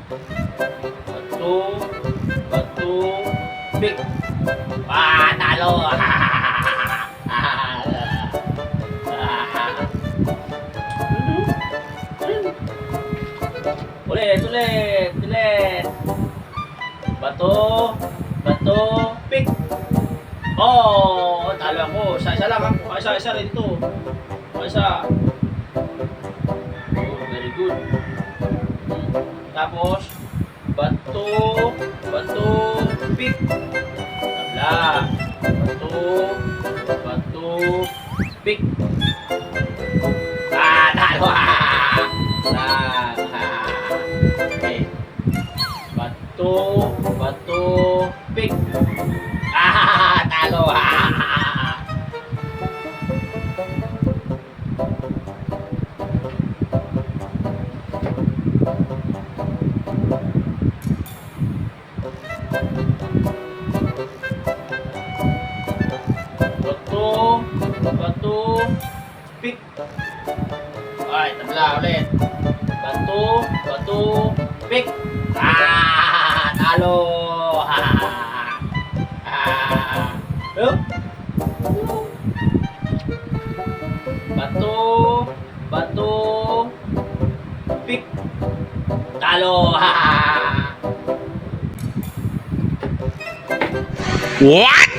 Bato, bato, pick. Talo. Ulit, ulit, ulit. Bato, bato, pick. Oh, talo ako. Isa-isa lang ako. Isa-isa rin ito. Isa. Oh, very good. Tapos, bato, bato, pick. Tabla. Bato, bato, pick. Talo. Okay. Bato, bato, pick. Talo. Bato, bato, pick. Ay, tabla ulit. Bato, bato, pick. Talo. Bato, bato, pick. Talo. What?